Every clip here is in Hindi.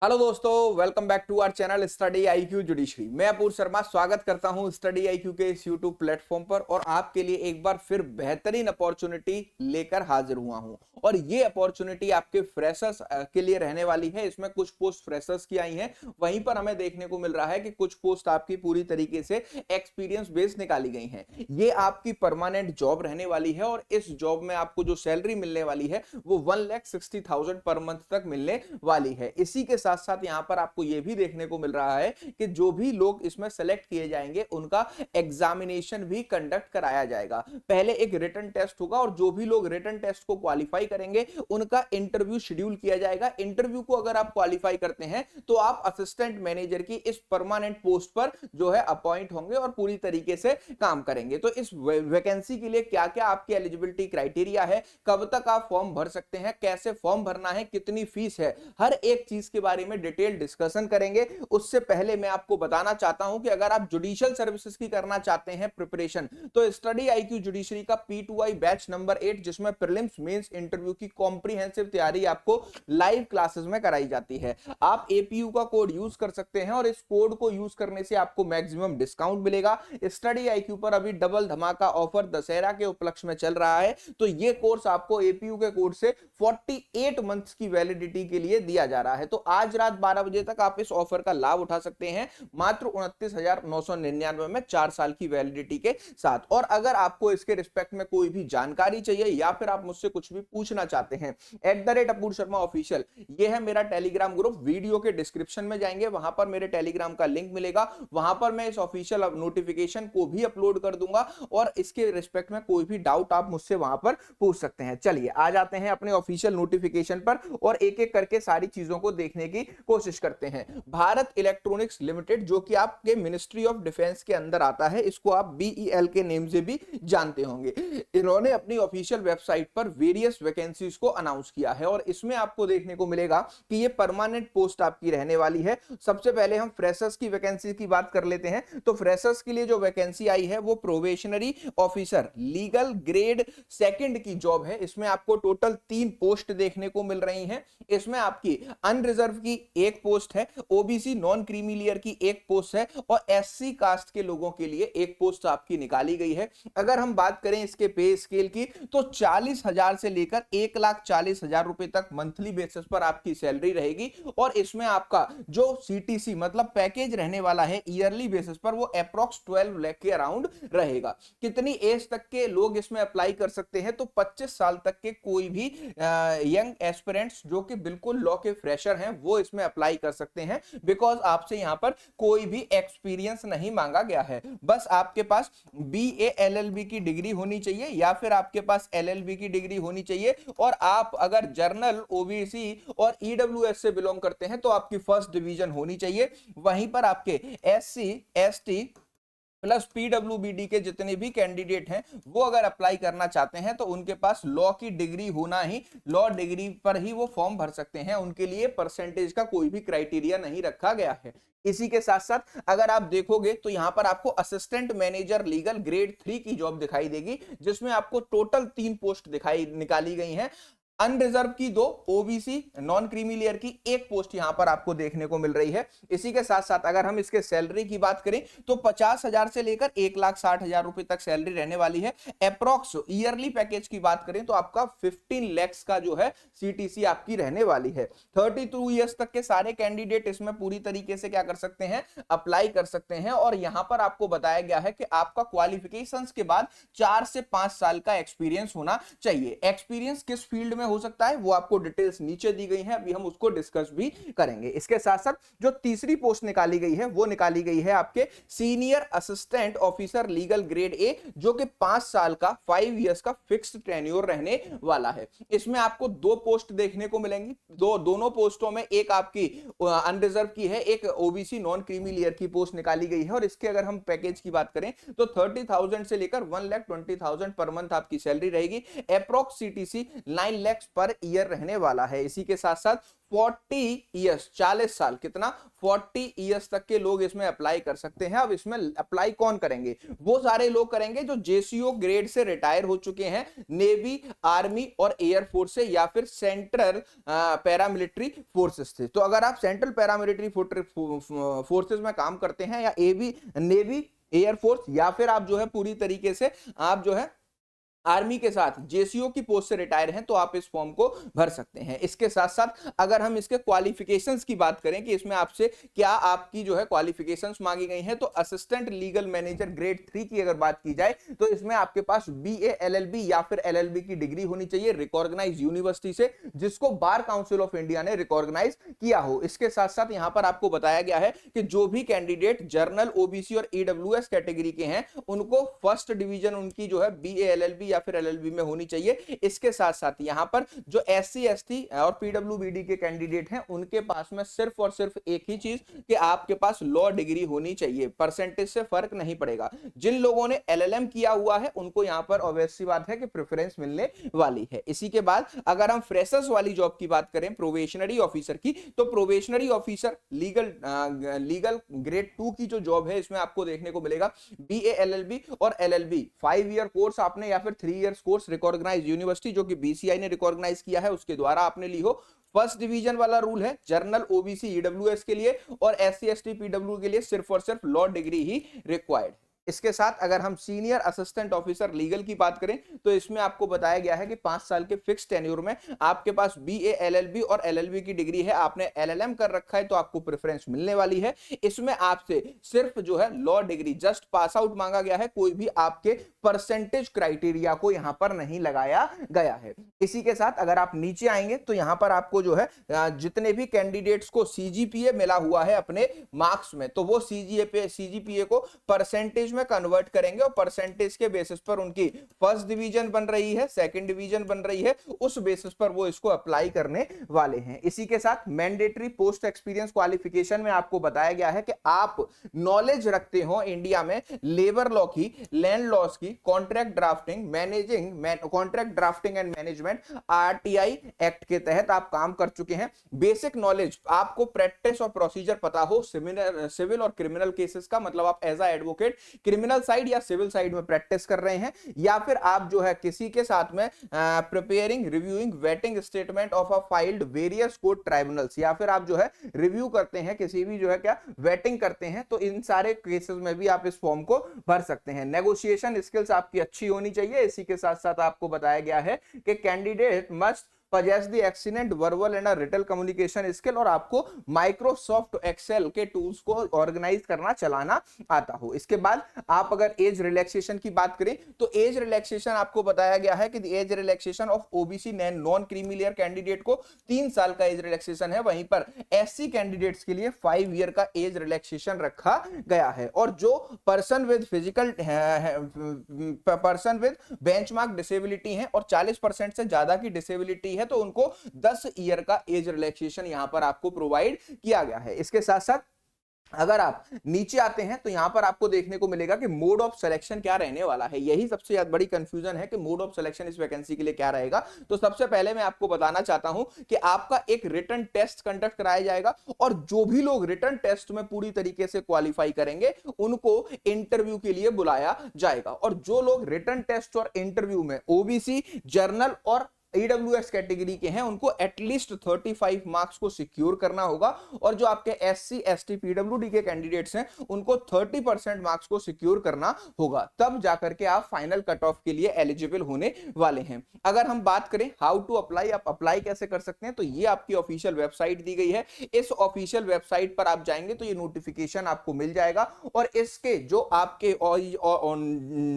हेलो दोस्तों, welcome back to our channel study IQ judiciary. मैं अपूर्व शर्मा स्वागत करता हूं स्टडी आईक्यू के इस यूट्यूब प्लेटफॉर्म पर और आपके लिए एक बार फिर बेहतरीन अपॉर्चुनिटी लेकर हाजिर हुआ हूं। और ये अपॉर्चुनिटी आपके फ्रेशर्स के लिए रहने वाली है। इसमें कुछ पोस्ट फ्रेशर्स की आई हैं, वहीं पर हमें देखने को मिल रहा है कि कुछ पोस्ट आपकी पूरी तरीके से एक्सपीरियंस बेस्ड निकाली गई हैं। ये आपकी परमानेंट जॉब रहने वाली है और इस जॉब में आपको जो सैलरी मिलने वाली है वो 1,60,000 पर मंथ तक मिलने वाली है। इसी के साथ साथ यहां पर आपको यह भी देखने को मिल रहा है कि जो भी लोग इसमें सेलेक्ट किए जाएंगे उनका एग्जामिनेशन भी कंडक्ट कराया जाएगा। पहले एक रिटन टेस्ट होगा और जो भी लोग रिटन टेस्ट को क्वालिफाई करेंगे उनका इंटरव्यू शेड्यूल किया जाएगा। इंटरव्यू को अगर आप क्वालिफाई करते हैं तो आप असिस्टेंट मैनेजर की इस परमानेंट पोस्ट पर जो है अपॉइंट होंगे और पूरी तरीके से काम करेंगे। तो इस वैकेंसी के लिए क्या क्या आपकी एलिजिबिलिटी क्राइटेरिया है, कब तक आप फॉर्म भर सकते हैं, कैसे फॉर्म भरना है, कितनी फीस है, हर एक चीज के बारे में डिटेल डिस्कशन करेंगे। उससे पहले मैं आपको बताना चाहता हूं कि अगर आप जुडिशियल सर्विसेज की करना चाहते हैं प्रिपरेशन, तो स्टडी आईक्यू जुडिशरी का P2I बैच नंबर 8 जिसमें प्रीलिम्स मेंस इंटरव्यू की कॉम्प्रिहेंसिव तैयारी आपको लाइव क्लासेस में कराई जाती है। आप APU का कोड यूज कर सकते हैं और इस कोड को यूज करने से आपको मैक्सिमम डिस्काउंट मिलेगा। स्टडी आईक्यू पर अभी डबल धमाका ऑफर दशहरा के उपलक्ष्य में चल रहा है, तो ये कोर्स आपको APU के कोड से 48 मंथ्स की वैलिडिटी के लिए दिया जा रहा है। तो आज रात 12 बजे तक आप इस ऑफर का लाभ उठा सकते हैं मात्र 29,999 में 4 साल की वैलिडिटी के साथ। और अगर आपको इसके रिस्पेक्ट में कोई भी जानकारी चाहिए या फिर आप मुझसे कुछ भी पूछना चाहते हैं, @अपूर्व शर्मा ऑफिशियल ये है मेरा टेलीग्राम ग्रुप। वीडियो के डिस्क्रिप्शन में जाएंगे, वहां पर मेरे टेलीग्राम का लिंक मिलेगा। वहां पर मैं इस ऑफिशियल नोटिफिकेशन को भी अपलोड कर दूंगा और इसके रिस्पेक्ट में कोई भी डाउट आप मुझसे वहां पर पूछ सकते हैं। चलिए आ जाते हैं अपने ऑफिशियल नोटिफिकेशन पर और एक एक करके सारी चीजों को देखने की कोशिश करते हैं। भारत इलेक्ट्रॉनिक्स लिमिटेड, जो कि आपके मिनिस्ट्री ऑफ डिफेंस के अंदर आता है, इसको आप BEL के नेम से भी जानते होंगे। इन्होंने अपनी ऑफिशियल वेबसाइट पर वेरियस वैकेंसीज को अनाउंस किया है और इसमें आपको देखने को मिलेगा कि ये परमानेंट पोस्ट आपकी रहने वाली है। सबसे पहले हम फ्रेशर्स की वैकेंसी की बात कर लेते हैं। तो फ्रेशर्स के लिए जो वैकेंसी आई है वो प्रोबेशनरी ऑफिसर लीगल ग्रेड 2 की जॉब है। इसमें आपको टोटल 3 पोस्ट देखने को मिल रही हैं। इसमें आपकी अनरिजर्व की एक पोस्ट है, OBC नॉन क्रीमी लेयर की एक पोस्ट है और SC कास्ट के लोगों के लिए एक पोस्ट आपकी निकाली गई है। अगर हम बात करें इसके पे स्केल की तो 40,000 से लेकर 1,40,000 रुपए तक मंथली बेसिस पर आपकी सैलरी रहेगी। और इसमें आपका जो CTC मतलब पैकेज रहने वाला है ईयरली बेसिस पर वो अप्रॉक्स 12 लाख के अराउंड रहेगा। कितनी एज तक के लोग इसमें अप्लाई कर सकते हैं, तो 25 साल तक के कोई भी यंग एस्पिरेंट्स जो कि बिल्कुल लॉ के फ्रेशर हैं वो इसमें अप्लाई कर सकते हैं। बिकॉज आपसे यहां पर कोई भी एक्सपीरियंस नहीं मांगा गया है, बस आपके पास BA LLB की डिग्री होनी चाहिए या फिर आपके पास LLB की डिग्री होनी चाहिए। और आप अगर जर्नल OBC और EWS से बिलोंग करते हैं तो आपकी फर्स्ट डिवीजन होनी चाहिए। वहीं पर आपके SC ST प्लस PWBD के जितने भी कैंडिडेट हैं वो अगर अप्लाई करना चाहते हैं तो उनके पास लॉ की डिग्री होना ही, लॉ डिग्री पर ही वो फॉर्म भर सकते हैं। उनके लिए परसेंटेज का कोई भी क्राइटेरिया नहीं रखा गया है। इसी के साथ साथ अगर आप देखोगे तो यहां पर आपको असिस्टेंट मैनेजर लीगल ग्रेड 3 की जॉब दिखाई देगी, जिसमें आपको टोटल 3 पोस्ट निकाली गई हैं। अनरिजर्व की 2, OBC नॉन क्रीमी लेयर की एक पोस्ट यहां पर आपको देखने को मिल रही है। इसी के साथ साथ अगर हम इसके सैलरी की बात करें तो 50,000 से लेकर 1,60,000 रुपए तक सैलरी रहने वाली है। अप्रॉक्स ईयरली पैकेज की बात करें तो आपका 15 लाख का जो है CTC आपकी रहने वाली है। 32 ईयर्स तक के सारे कैंडिडेट इसमें पूरी तरीके से क्या कर सकते हैं, अप्लाई कर सकते हैं। और यहां पर आपको बताया गया है कि आपका क्वालिफिकेशंस के बाद 4 से 5 साल का एक्सपीरियंस होना चाहिए। एक्सपीरियंस किस फील्ड में हो सकता है वो आपको डिटेल्स नीचे दी गई हैं, अभी हम उसको डिस्कस भी करेंगे। इसके साथ साथ जो तीसरी पोस्ट निकाली गई है वो निकाली गई है आपके senior assistant officer legal grade A, जो कि 5 साल का 5 इयर्स का फिक्स्ड टेन्योर रहने वाला है। इसमें आपको 2 पोस्ट देखने को मिलेंगी। दोनों पोस्टों में एक आपकी अनरिजर्व की है, एक OBC नॉन क्रीमी लेयर की पोस्ट निकाली गई है। और इसके अगर हम पैकेज की बात करें तो 30,000 से लेकर 1,20,000 पर मंथ आपकी सैलरी रहेगी। Approx CTC 9 lakhs per year रहने वाला है। इसी के साथ साथ 40 ईयर्स 40 साल, कितना 40 ईयर्स तक के लोग इसमें अप्लाई कर सकते हैं। अब इसमें अप्लाई कौन करेंगे? वो सारे लोग करेंगे जो जेसीओ ग्रेड से रिटायर हो चुके हैं नेवी, आर्मी और एयरफोर्स से, या फिर सेंट्रल पैरामिलिट्री फोर्सेस से। तो अगर आप सेंट्रल पैरामिलिट्री फोर्सेस में काम करते हैं, या नेवी, एयरफोर्स, या फिर आप जो है पूरी तरीके से आप जो है आर्मी के साथ जेसीओ की पोस्ट से रिटायर हैं, तो आप इस फॉर्म को भर सकते हैं। इसके साथ साथ अगर हम इसके क्वालिफिकेशंस की बात करें कि इसमें आपसे क्या आपकी जो है क्वालिफिकेशंस मांगी गई हैं, तो असिस्टेंट लीगल मैनेजर ग्रेड 3 की अगर बात की जाए तो इसमें आपके पास बीए, एलएलबी या फिर एलएलबी की डिग्री होनी चाहिए रिकॉग्नाइज यूनिवर्सिटी से, जिसको बार काउंसिल ऑफ इंडिया ने रिकॉग्नाइज किया हो। इसके साथ साथ यहां पर आपको बताया गया है कि जो भी कैंडिडेट जर्नल, ओबीसी और ईडब्ल्यूएस कैटेगरी के हैं, उनको फर्स्ट डिवीजन उनकी जो है बीए, एलएलबी या फिर एलएलबी में होनी चाहिए। इसके साथ साथ यहां पर जो एससी, एसटी और पीडब्ल्यूबीडी के कैंडिडेट हैं, उनके पास में सिर्फ और सिर्फ एक ही चीज कि आपके पास लॉ डिग्री होनी चाहिए। परसेंटेज से फर्क नहीं पड़ेगा। जिन लोगों ने एलएलएम किया हुआ है उनको यहां पर ऑब्वियस सी बात है कि प्रेफरेंस मिलने वाली है। इसी के बाद अगर हम फ्रेशर्स वाली जॉब की बात करें, प्रोबेशनरी ऑफिसर की, तो प्रोबेशनरी ऑफिसर लीगल ग्रेड 2 की जो जॉब है, इसमें आपको देखने को मिलेगा बीए, एलएलबी और एलएलबी 5 ईयर कोर्स आपने, या फिर 3 इयर्स कोर्स रिकॉग्नाइज यूनिवर्सिटी जो कि बीसीआई ने रिकॉग्नाइज किया है उसके द्वारा आपने ली हो। फर्स्ट डिवीजन वाला रूल है जर्नल, ओबीसी, ईडब्ल्यूएस के लिए, और एससी, एसटी, पीडब्ल्यू के लिए सिर्फ और सिर्फ लॉ डिग्री ही रिक्वायर्ड। इसके साथ अगर हम सीनियर असिस्टेंट ऑफिसर लीगल की बात करें तो इसमें आपको बताया गया है कि 5 साल के फिक्स टेन्योर में आपके पास बीए, एलएलबी और एलएलबी की डिग्री है, आपने एलएलएम कर रखा है, तो आपको प्रेफरेंस मिलने वाली है। इसमें आपसे सिर्फ जो है law degree just pass out मांगा गया है, कोई भी आपके परसेंटेज क्राइटेरिया को यहां पर नहीं लगाया गया है। इसी के साथ अगर आप नीचे आएंगे तो यहां पर आपको जो है जितने भी कैंडिडेट्स को सीजीपीए मिला हुआ है अपने मार्क्स में, तो वो सीजीपीए को परसेंटेज में कन्वर्ट करेंगे, और परसेंटेज के बेसिस पर उनकी फर्स्ट डिवीजन बन रही है, सेकंड डिवीजन बन रही है, उस बेसिस पर वो इसको अप्लाई करने वाले हैं। इसी के साथ मैंडेटरी पोस्ट एक्सपीरियंस क्वालिफिकेशन में आपको बताया गया है कि आप नॉलेज रखते हो इंडिया में लेबर लॉ की, लैंड लॉस की, contract drafting and management RTI act के तहत आप काम कर चुके हैं। बेसिक नॉलेज, आपको प्रैक्टिस और प्रोसीजर पता हो सिविल और क्रिमिनल केसेस का, मतलब आप as a advocate criminal side या सिविल साइड में प्रैक्टिस कर रहे हैं, या फिर आप जो है किसी के साथ में preparing, reviewing, waiting statement of a filed various court tribunals, या फिर आप जो है रिव्यू करते हैं किसी भी जो है क्या वेटिंग करते हैं, तो इन सारे केसेस में भी आप इस फॉर्म को भर सकते हैं। नेगोशिएशन स्किल्स आपकी अच्छी होनी चाहिए। इसी के साथ साथ आपको बताया गया है कि candidate must possess the excellent verbal and a written communication skill, और आपको माइक्रोसॉफ्ट एक्सेल के टूल्स को ऑर्गेनाइज करना, चलाना आता हो। इसके बाद आप अगर एज रिलैक्सेशन की बात करें तो एज रिलैक्सेशन आपको बताया गया है कि age relaxation of OBC non creamy layer candidate को 3 साल का एज रिलैक्सेशन है, वहीं पर एससी कैंडिडेट्स के लिए 5 ईयर का एज रिलैक्सेशन रखा गया है। और जो पर्सन विद बेंचमार्क डिसेबिलिटी है और 40% से ज्यादा की डिसेबिलिटी है, तो उनको 10 ईयर का एज रिलैक्सेशन यहां पर आपको प्रोवाइड किया गया है। इसके साथ साथ अगर आप नीचे आते हैं तो यहां पर आपको देखने को मिलेगा कि मोड ऑफ सिलेक्शन क्या रहने वाला है। यही सबसे बड़ी कंफ्यूजन है कि मोड ऑफ सिलेक्शन इस वैकेंसी के लिए क्या रहेगा। तो सबसे पहले मैं आपको बताना चाहता हूं कि आपका एक रिटन टेस्ट कंडक्ट कराया जाएगा, और जो भी लोग रिटन टेस्ट में पूरी तरीके से क्वालिफाई करेंगे उनको इंटरव्यू के लिए बुलाया जाएगा। और जो लोग रिटन टेस्ट और इंटरव्यू में ओबीसी, जर्नल और ईडब्ल्यूएस कैटेगरी के हैं, उनको एटलीस्ट 35 मार्क्स को सिक्योर करना होगा, और जो आपके एससी, एसटी, पीडब्ल्यूडी के कैंडिडेट्स हैं उनको 30% मार्क्स को सिक्योर करना होगा, तब जाकर के आप फाइनल कट ऑफ के लिए एलिजिबल होने वाले हैं। अगर हम बात करें हाउ टू अप्लाई, आप अप्लाई कैसे कर सकते हैं, तो ये आपकी ऑफिशियल वेबसाइट दी गई है। इस ऑफिशियल वेबसाइट पर आप जाएंगे तो ये नोटिफिकेशन आपको मिल जाएगा, और इसके जो आपके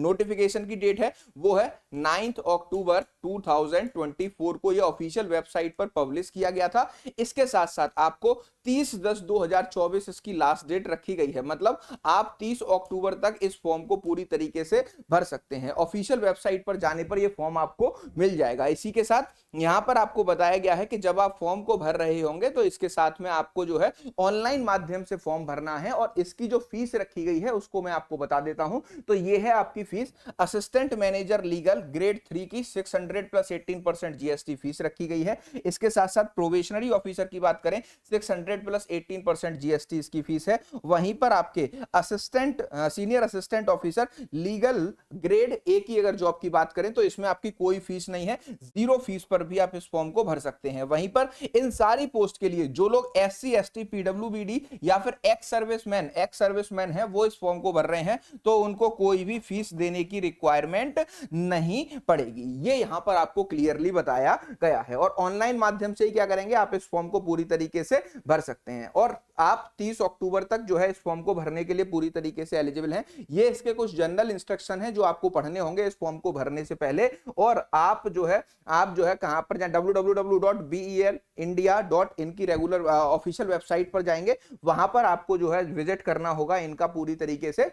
नोटिफिकेशन की डेट है वो है 9 अक्टूबर 2024 को ये ऑफिशियल वेबसाइट पर पब्लिश किया गया था। इसके साथ साथ आपको 30/10/2024 इसकी लास्ट डेट रखी गई है, मतलब आप 30 अक्टूबर तक इस फॉर्म को पूरी तरीके से भर सकते हैं। ऑफिशियल वेबसाइट पर जाने पर यह फॉर्म आपको मिल जाएगा। इसी के साथ यहां पर आपको बताया गया है कि जब आप फॉर्म को भर रहे होंगे तो इसके साथ में आपको जो है ऑनलाइन माध्यम से फॉर्म भरना है, और इसकी जो फीस रखी गई है उसको मैं आपको बता देता हूं। तो यह है आपकी fees. Assistant manager legal grade 3 की 600 + 18% 18% जीएसटी फीस रखी गई है। इसके साथ साथ प्रोबेशनरी ऑफिसर की बात करें 600 प्लस 18% जीएसटी इसकी फीस है। वहीं पर आपके assistant senior assistant officer legal grade A की अगर जॉब की बात करें तो इसमें आपकी कोई फीस नहीं है, 0 फीस पर भी आप इस फॉर्म को भर सकते हैं। वहीं पर इन सारी पोस्ट के लिए जो लोग एससी एसटी पीडब्ल्यूबीडी या फिर एक्स सर्विसमैन है वो इस फॉर्म को भर रहे हैं तो उनको कोई भी फीस देने की रिक्वायरमेंट नहीं पड़ेगी। ये यहां पर आपको क्लियरली बताया गया है। और ऑनलाइन माध्यम से ही क्या करेंगे, आप इस फॉर्म को पूरी तरीके से भर सकते हैं और आप 30 अक्टूबर तक जो है इस फॉर्म को भरने के लिए पूरी तरीके से एलिजिबल हैं। ये इसके कुछ जनरल इंस्ट्रक्शन है जो आपको पढ़ने होंगे इस फॉर्म को भरने से पहले। और आप जो है कहां पर जाएं, www.belindia.in की रेगुलर ऑफिशियल वेबसाइट पर जाएंगे, वहां पर आपको जो है विजिट करना होगा इनका पूरी तरीके से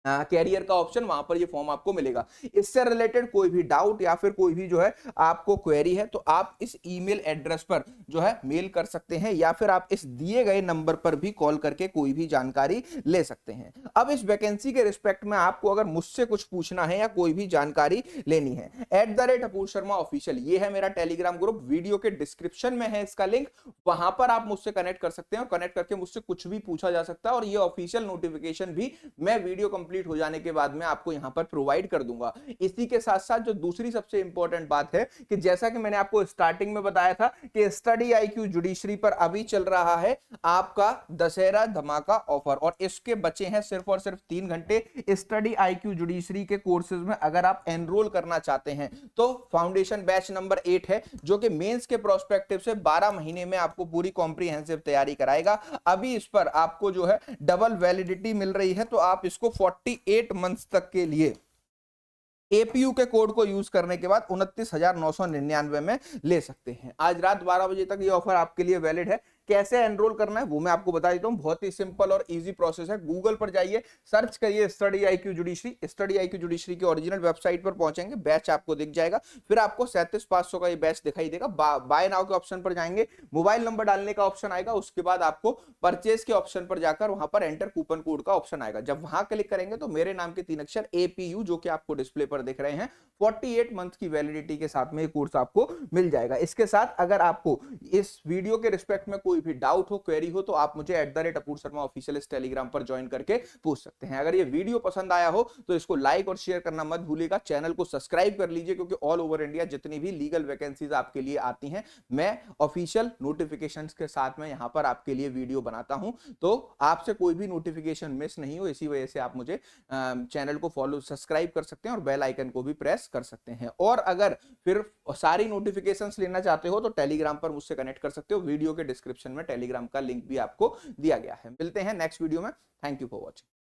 कैरियर का ऑप्शन, वहां पर ये फॉर्म आपको मिलेगा। इससे रिलेटेड कोई भी डाउट या फिर कोई भी जो है आपको क्वेरी है तो आप इस ईमेल एड्रेस पर जो है मेल कर सकते हैं या फिर आप इस दिए गए नंबर पर भी कॉल करके कोई भी जानकारी ले सकते हैं। अब इस वैकेंसी के रिस्पेक्ट में आपको अगर मुझसे कुछ पूछना है या कोई भी जानकारी लेनी है, @अपूर्व शर्मा ऑफिशियल ये है मेरा टेलीग्राम ग्रुप, वीडियो के डिस्क्रिप्शन में है इसका लिंक, वहां पर आप मुझसे कनेक्ट कर सकते हैं और कनेक्ट करके मुझसे कुछ भी पूछा जा सकता है। और ये ऑफिशियल नोटिफिकेशन भी मैं वीडियो कंप्लीट हो जाने के बाद में आपको यहां पर प्रोवाइड कर दूंगा। इसी के साथ साथ जो दूसरी सबसे इंपॉर्टेंट बात है कि जैसा कि मैंने आपको स्टार्टिंग में बताया था कि स्टडी आईक्यू जुडिशरी पर अभी चल रहा है आपका दशहरा धमाका ऑफर और इसके बचे हैं सिर्फ और सिर्फ 3 घंटे। स्टडी आईक्यू जुडिशरी के कोर्सेज में अगर आप एनरोल करना चाहते हैं तो फाउंडेशन बैच नंबर 8 है जो कि मेंस के प्रोस्पेक्टिव से 12 महीने में आपको पूरी कॉम्प्रिहेंसिव तैयारी कराएगा। अभी इस पर आपको जो है डबल वैलिडिटी मिल रही है तो आप इसको 48 मंथ्स तक के लिए एपीयू के कोड को यूज करने के बाद 29,999 में ले सकते हैं। आज रात 12 बजे तक ये ऑफर आपके लिए वैलिड है। कैसे एनरोल करना है वो मैं आपको बता देता हूं, बहुत ही सिंपल और इजी प्रोसेस है। गूगल पर जाइए, सर्च करिए study IQ judiciary, study IQ judiciary की ओरिजिनल वेबसाइट पर पहुंचेंगे, बैच आपको दिख जाएगा, फिर आपको 37,500 का ये बैच दिखाई देगा। बाय नाउ के ऑप्शन पर जाएंगे, मोबाइल नंबर डालने का ऑप्शन आएगा, उसके बाद आपको परचेज के ऑप्शन पर जाकर वहां पर एंटर कूपन कोड का ऑप्शन आएगा। जब वहां क्लिक करेंगे तो मेरे नाम के 3 अक्षर एपीयू जो कि आपको डिस्प्ले पर दिख रहे हैं 48 मंथ की वैलिडिटी के साथ में ये कोर्स आपको मिल जाएगा। इसके साथ अगर आपको इस वीडियो के रिस्पेक्ट में कोई भी डाउट हो, क्वेरी हो तो आप मुझे @अपूर्व शर्मा ऑफिशियल इस टेलीग्राम पर ज्वाइन करके पूछ सकते हैं। अगर ये वीडियो पसंद आया हो तो इसको लाइक और शेयर करना मत भूलिएगा, चैनल को सब्सक्राइब कर लीजिए क्योंकि ऑल ओवर इंडिया जितनी भी लीगल वैकेंसीज आपके लिए आती हैं मैं ऑफिशियल नोटिफिकेशंस के साथ में यहां पर आपके लिए वीडियो बनाता हूं तो आपसे कोई भी नोटिफिकेशन मिस नहीं हो। इसी वजह से आप मुझे चैनल को फॉलो सब्सक्राइब कर सकते हैं और बेल आइकन को भी प्रेस कर सकते हैं। और अगर फिर सारी नोटिफिकेशंस लेना चाहते हो तो टेलीग्राम पर मुझसे कनेक्ट कर सकते हो, वीडियो के डिस्क्रिप्शन में टेलीग्राम का लिंक भी आपको दिया गया है। मिलते हैं नेक्स्ट वीडियो में। Thank you for watching.